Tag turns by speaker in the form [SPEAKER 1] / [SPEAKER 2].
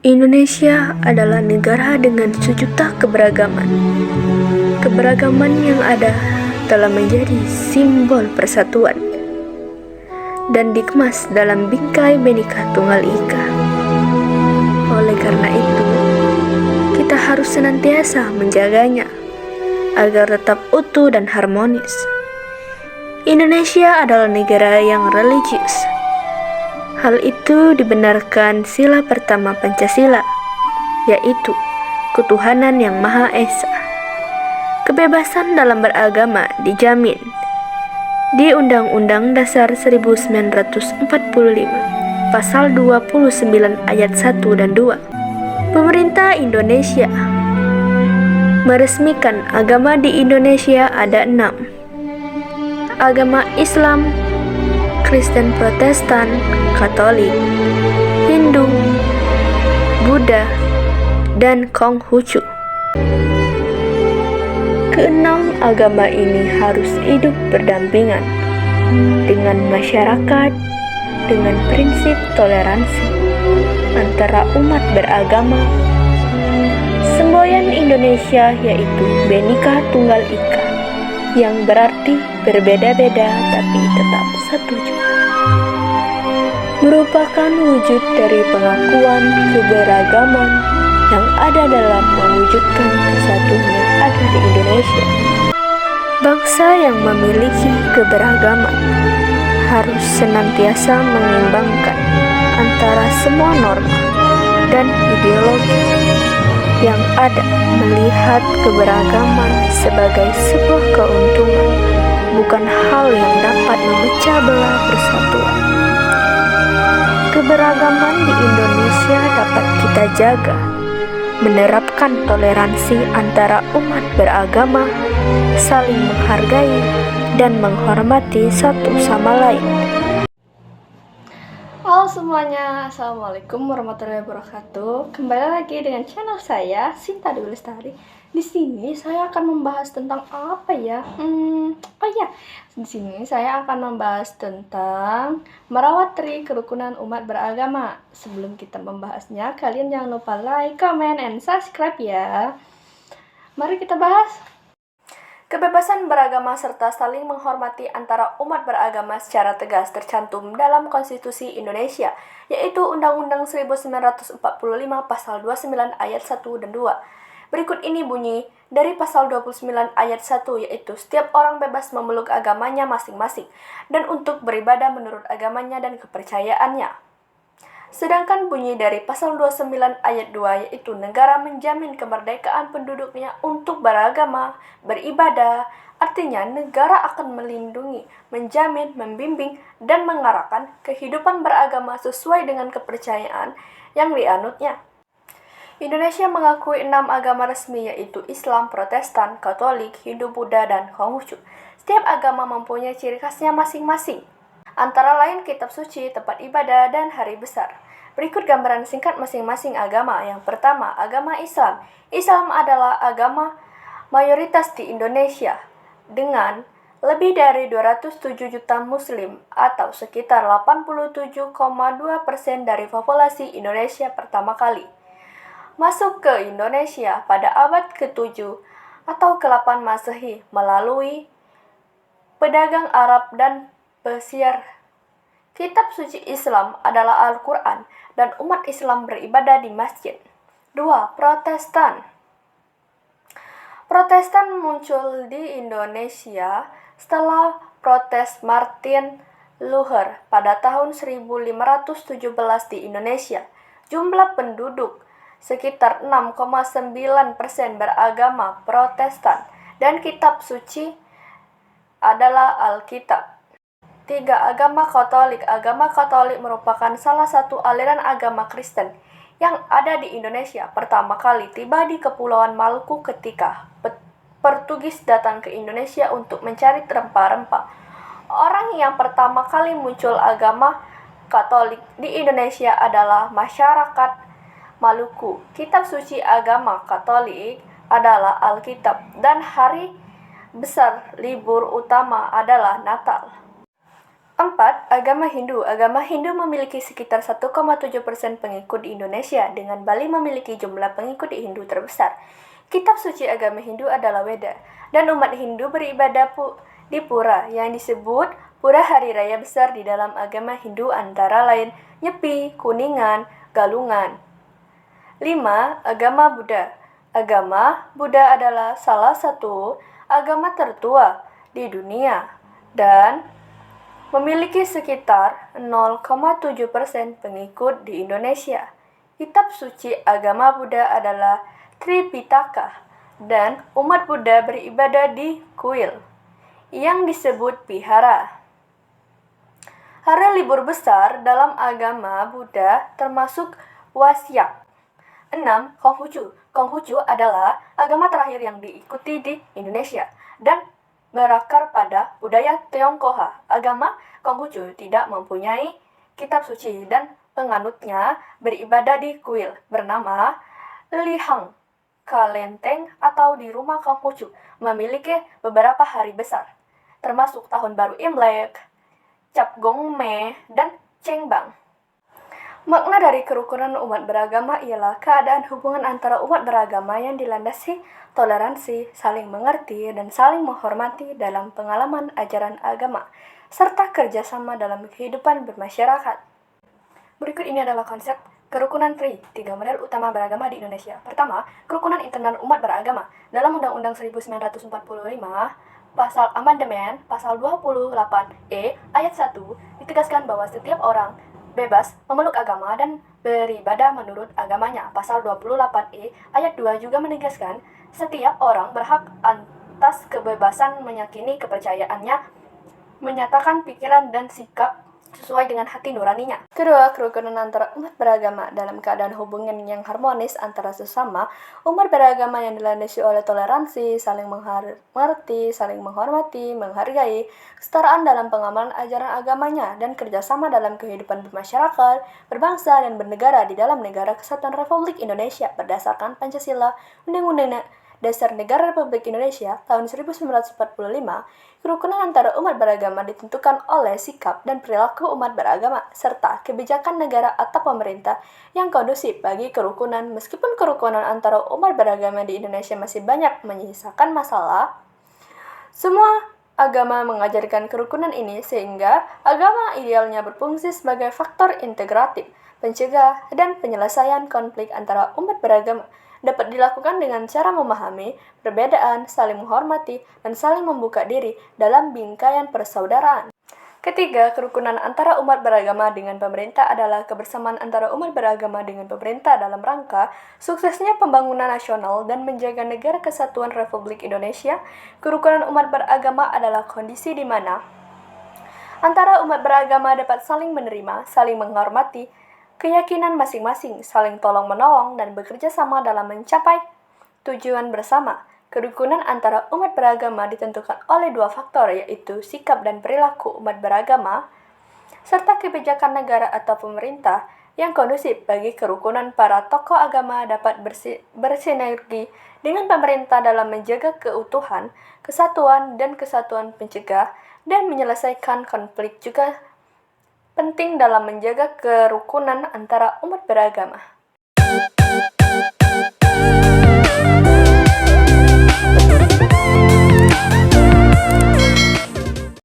[SPEAKER 1] Indonesia adalah negara dengan sejuta keberagaman. Keberagaman yang ada telah menjadi simbol persatuan dan dikemas dalam bingkai Bhinneka Tunggal Ika. Oleh karena itu, kita harus senantiasa menjaganya agar tetap utuh dan harmonis. Indonesia adalah negara yang religius. Hal itu dibenarkan sila pertama Pancasila, yaitu ketuhanan yang Maha Esa. Kebebasan dalam beragama dijamin di Undang-Undang Dasar 1945, Pasal 29 ayat 1 dan 2. Pemerintah Indonesia meresmikan agama di Indonesia ada 6. Agama Islam, Kristen Protestan, Katolik, Hindu, Buddha, dan Konghucu. Keenam agama ini harus hidup berdampingan dengan masyarakat dengan prinsip toleransi antara umat beragama. Semboyan Indonesia yaitu Bhinneka Tunggal Ika, yang berarti berbeda-beda tapi tetap satu juga, merupakan wujud dari pengakuan keberagaman yang ada dalam mewujudkan kesatuan yang ada di Indonesia. Bangsa yang memiliki keberagaman harus senantiasa mengimbangkan antara semua norma dan ideologi yang ada, melihat keberagaman sebagai sebuah keuntungan, bukan hal yang dapat memecah belah persatuan. Keberagaman di Indonesia dapat kita jaga, menerapkan toleransi antara umat beragama, saling menghargai dan menghormati satu sama lain.
[SPEAKER 2] Halo semuanya, Assalamualaikum warahmatullahi wabarakatuh. Kembali lagi dengan channel saya, Sinta Dewi Lestari. Di sini saya akan membahas tentang apa ya? Di sini saya akan membahas tentang merawat tri kerukunan umat beragama. Sebelum kita membahasnya, kalian jangan lupa like, comment, and subscribe ya. Mari kita bahas. Kebebasan beragama serta saling menghormati antara umat beragama secara tegas tercantum dalam Konstitusi Indonesia, yaitu Undang-Undang 1945 Pasal 29 ayat 1 dan 2. Berikut ini bunyi dari Pasal 29 ayat 1, yaitu setiap orang bebas memeluk agamanya masing-masing dan untuk beribadah menurut agamanya dan kepercayaannya. Sedangkan bunyi dari Pasal 29 ayat 2 yaitu negara menjamin kemerdekaan penduduknya untuk beragama, beribadah. Artinya negara akan melindungi, menjamin, membimbing, dan mengarahkan kehidupan beragama sesuai dengan kepercayaan yang dianutnya. Indonesia mengakui 6 agama resmi yaitu Islam, Protestan, Katolik, Hindu, Buddha, dan Konghucu. Setiap agama mempunyai ciri khasnya masing-masing, antara lain kitab suci, tempat ibadah, dan hari besar. Berikut gambaran singkat masing-masing agama. Yang pertama, agama Islam. Islam adalah agama mayoritas di Indonesia dengan lebih dari 207 juta muslim atau sekitar 87,2% dari populasi Indonesia pertama kali masuk ke Indonesia pada abad ke-7 atau ke-8 Masehi melalui pedagang Arab dan Persia. Kitab suci Islam adalah Al-Quran dan umat Islam beribadah di masjid. 2. Protestan. Protestan muncul di Indonesia setelah protes Martin Luther pada tahun 1517 di Indonesia. Jumlah penduduk sekitar 6,9% beragama Protestan dan kitab suci adalah Alkitab. 3. Agama Katolik. Agama Katolik merupakan salah satu aliran agama Kristen yang ada di Indonesia. Pertama kali tiba di Kepulauan Maluku ketika Portugis datang ke Indonesia untuk mencari rempah-rempah. Orang yang pertama kali muncul agama Katolik di Indonesia adalah masyarakat Maluku. Kitab suci agama Katolik adalah Alkitab dan hari besar libur utama adalah Natal.
[SPEAKER 1] 4. Agama Hindu. Agama Hindu memiliki sekitar 1,7% pengikut di Indonesia, dengan Bali memiliki jumlah pengikut Hindu terbesar. Kitab suci agama Hindu adalah Weda, dan umat Hindu beribadah di pura yang disebut pura hari raya besar di dalam agama Hindu, antara lain Nyepi, Kuningan, Galungan. 5. Agama Buddha. Agama Buddha adalah salah satu agama tertua di dunia dan memiliki sekitar 0,7% pengikut di Indonesia. Kitab suci agama Buddha adalah Tripitaka, dan umat Buddha beribadah di kuil yang disebut vihara. Hari libur besar dalam agama Buddha termasuk Wasyak. 6. Konghucu. Konghucu adalah agama terakhir yang diikuti di Indonesia dan berakar pada budaya Tionghoa. Agama Konghucu tidak mempunyai kitab suci dan penganutnya beribadah di kuil bernama Lihang Kalenteng atau di rumah Konghucu, memiliki beberapa hari besar, termasuk Tahun Baru Imlek, Cap Gongme, dan Cengbang. Makna dari kerukunan umat beragama ialah keadaan hubungan antara umat beragama yang dilandasi toleransi, saling mengerti, dan saling menghormati dalam pengalaman ajaran agama, serta kerjasama dalam kehidupan bermasyarakat. Berikut ini adalah konsep kerukunan TRI, 3 model utama beragama di Indonesia. Pertama, kerukunan internal umat beragama. Dalam Undang-Undang 1945, Pasal Amandemen, Pasal 28E, Ayat 1, ditegaskan bahwa setiap orang bebas memeluk agama dan beribadah menurut agamanya. Pasal 28E, Ayat 2 juga menegaskan setiap orang berhak atas kebebasan meyakini kepercayaannya, menyatakan pikiran dan sikap sesuai dengan hati nuraninya. Kedua, kerukunan antara umat beragama. Dalam keadaan hubungan yang harmonis antara sesama, umat beragama yang dilandasi oleh toleransi, saling mengerti, saling menghormati, menghargai, kesetaraan dalam pengamalan ajaran agamanya, dan kerjasama dalam kehidupan bermasyarakat, berbangsa, dan bernegara di dalam Negara Kesatuan Republik Indonesia berdasarkan Pancasila, Undang-Undang Dasar Negara Republik Indonesia tahun 1945. Kerukunan antara umat beragama ditentukan oleh sikap dan perilaku umat beragama, serta kebijakan negara atau pemerintah yang kondusif bagi kerukunan. Meskipun kerukunan antara umat beragama di Indonesia masih banyak menyisakan masalah, semua agama mengajarkan kerukunan ini, sehingga agama idealnya berfungsi sebagai faktor integratif, pencegah, dan penyelesaian konflik antara umat beragama. Dapat dilakukan dengan cara memahami perbedaan, saling menghormati, dan saling membuka diri dalam bingkaian persaudaraan. Ketiga, kerukunan antara umat beragama dengan pemerintah adalah kebersamaan antara umat beragama dengan pemerintah dalam rangka suksesnya pembangunan nasional dan menjaga Negara Kesatuan Republik Indonesia. Kerukunan umat beragama adalah kondisi di mana antara umat beragama dapat saling menerima, saling menghormati keyakinan masing-masing, saling tolong-menolong, dan bekerja sama dalam mencapai tujuan bersama. Kerukunan antara umat beragama ditentukan oleh 2 faktor, yaitu sikap dan perilaku umat beragama, serta kebijakan negara atau pemerintah yang kondusif bagi kerukunan. Para tokoh agama dapat bersinergi dengan pemerintah dalam menjaga keutuhan, kesatuan, dan kesatuan pencegah dan menyelesaikan konflik juga penting dalam menjaga kerukunan antara umat beragama.